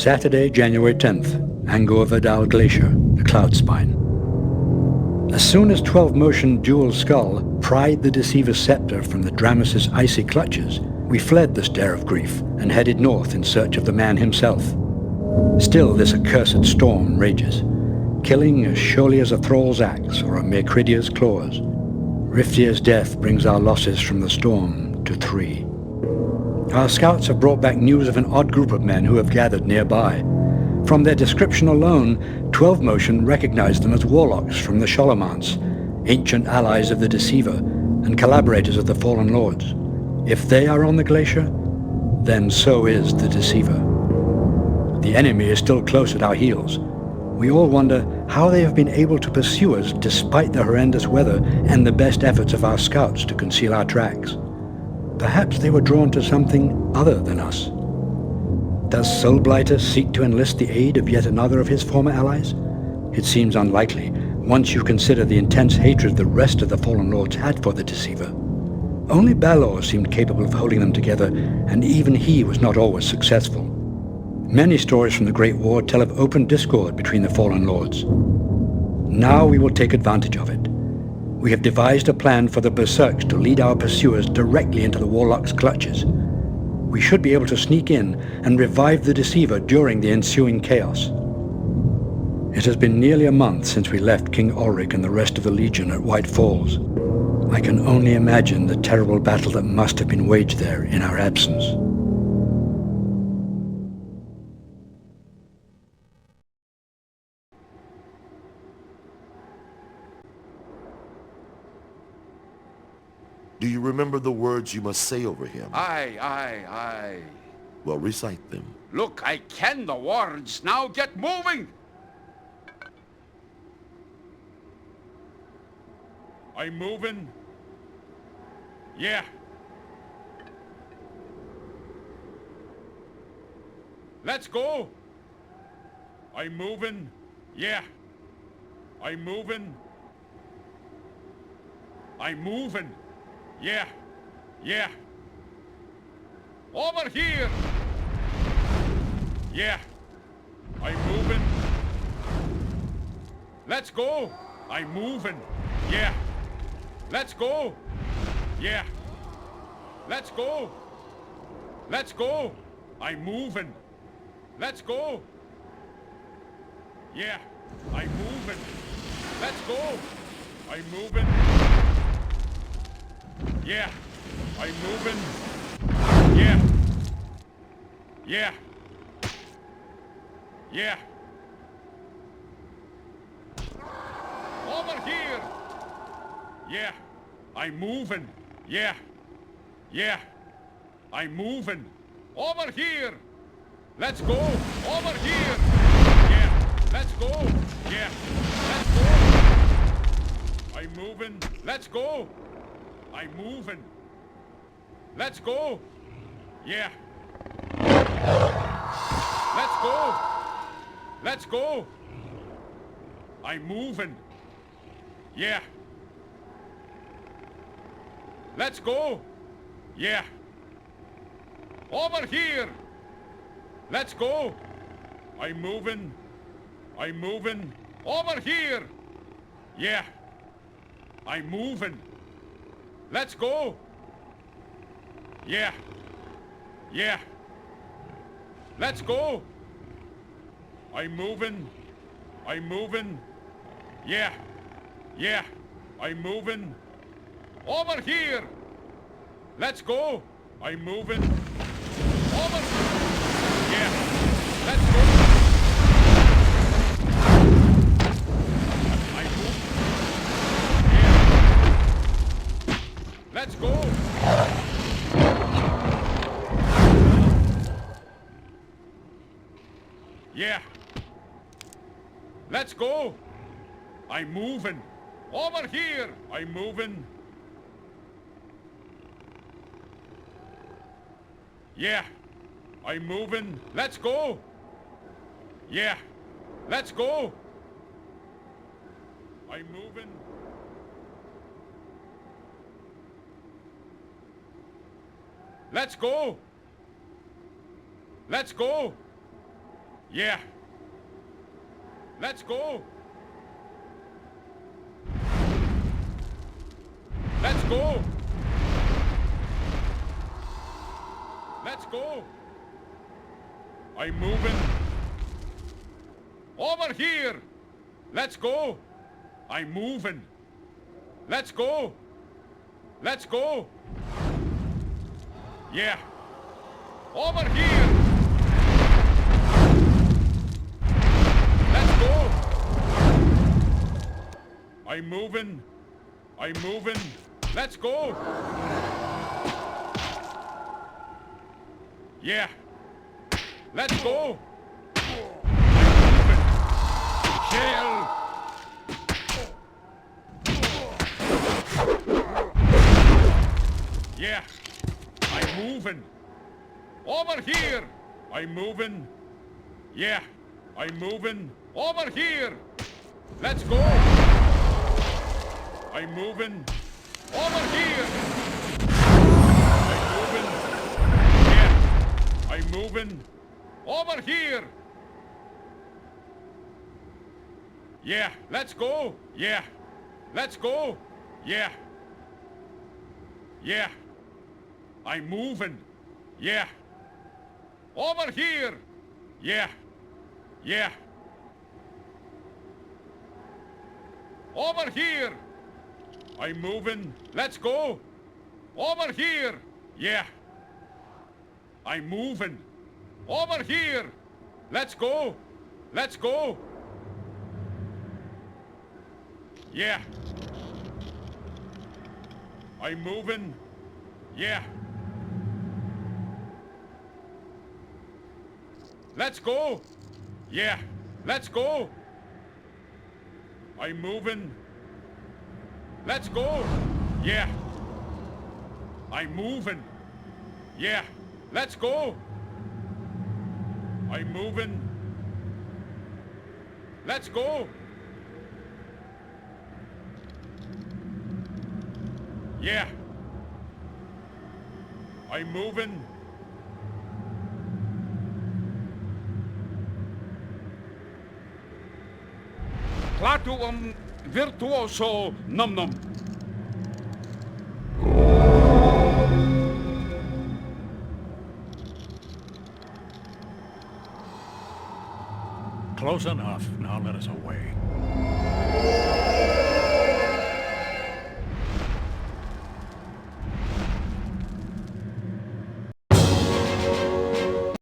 Saturday, January 10th, Angkor Vadal Glacier, the cloud spine. As soon as 12-motion dual skull pried the Deceiver scepter from the Dramus's icy clutches, we fled the stare of grief and headed north in search of the man himself. Still, this accursed storm rages, killing as surely as a thrall's axe or a Mercridia's claws. Riftir's death brings our losses from the storm to 3. Our scouts have brought back news of an odd group of men who have gathered nearby. From their description alone, 12-motion recognized them as warlocks from the Sholomants, ancient allies of the Deceiver and collaborators of the Fallen Lords. If they are on the glacier, then so is the Deceiver. The enemy is still close at our heels. We all wonder how they have been able to pursue us despite the horrendous weather and the best efforts of our scouts to conceal our tracks. Perhaps they were drawn to something other than us. Does Soulblighter seek to enlist the aid of yet another of his former allies? It seems unlikely, once you consider the intense hatred the rest of the Fallen Lords had for the Deceiver. Only Balor seemed capable of holding them together, and even he was not always successful. Many stories from the Great War tell of open discord between the Fallen Lords. Now we will take advantage of it. We have devised a plan for the Berserks to lead our pursuers directly into the Warlock's clutches. We should be able to sneak in and revive the Deceiver during the ensuing chaos. It has been nearly a month since we left King Ulrich and the rest of the Legion at White Falls. I can only imagine the terrible battle that must have been waged there in our absence. Do you remember the words you must say over him? Aye. Well, recite them. Look, I ken the words. Now get moving! I'm moving. Yeah. Let's go. I'm moving. Yeah. I'm moving. I'm moving. Yeah. Over here. Yeah. I'm moving. Let's go. I'm moving. Yeah. Let's go. Yeah. Let's go. Let's go. I'm moving. Let's go. Yeah. I'm moving. Let's go. I'm moving. Yeah. I'm moving. Yeah. Over here. Yeah. I'm moving. Yeah. I'm moving. Over here. Let's go. Over here. Yeah. Let's go. Yeah. Let's go. I'm moving. Let's go. I'm moving. Let's go. Yeah. Let's go. Let's go. I'm moving. Yeah. Let's go. Yeah. Over here. Let's go. I'm moving. Over here. Yeah. I'm moving. Let's go. Yeah. Let's go. I'm moving. Yeah. I'm moving. Over here. Let's go. I'm moving. Over. Yeah. Let's go. I move. Yeah. Let's go. Yeah. Let's go. I'm moving. Over here. I'm moving. Yeah. I'm moving. Let's go. Yeah. Let's go. I'm moving. Let's go. Let's go. Yeah. Let's go. Let's go. Let's go. I'm moving. Over here. Let's go. I'm moving. Let's go. Let's go. Yeah. Over here. Let's go. I'm moving. I'm moving. Let's go. Yeah. Let's go. I'm moving. Shell. Yeah. I'm moving. Over here. I'm moving. Yeah. I'm moving. Over here. Let's go. I'm moving. Over here. I'm moving. Yeah. I'm moving. Over here. Yeah. Let's go. Yeah. Let's go. Yeah. Yeah. I'm moving. Yeah. Over here. Yeah. Yeah. Over here. I'm moving. Let's go. Over here. Yeah. I'm moving. Over here. Let's go. Let's go. Yeah. I'm moving. Yeah. Let's go. Yeah. Let's go. I'm moving. Let's go. Yeah. I'm moving. Yeah. Let's go. I'm moving. Let's go. Yeah. I'm moving. Clatuum virtuoso num num. Close enough. Now let us away.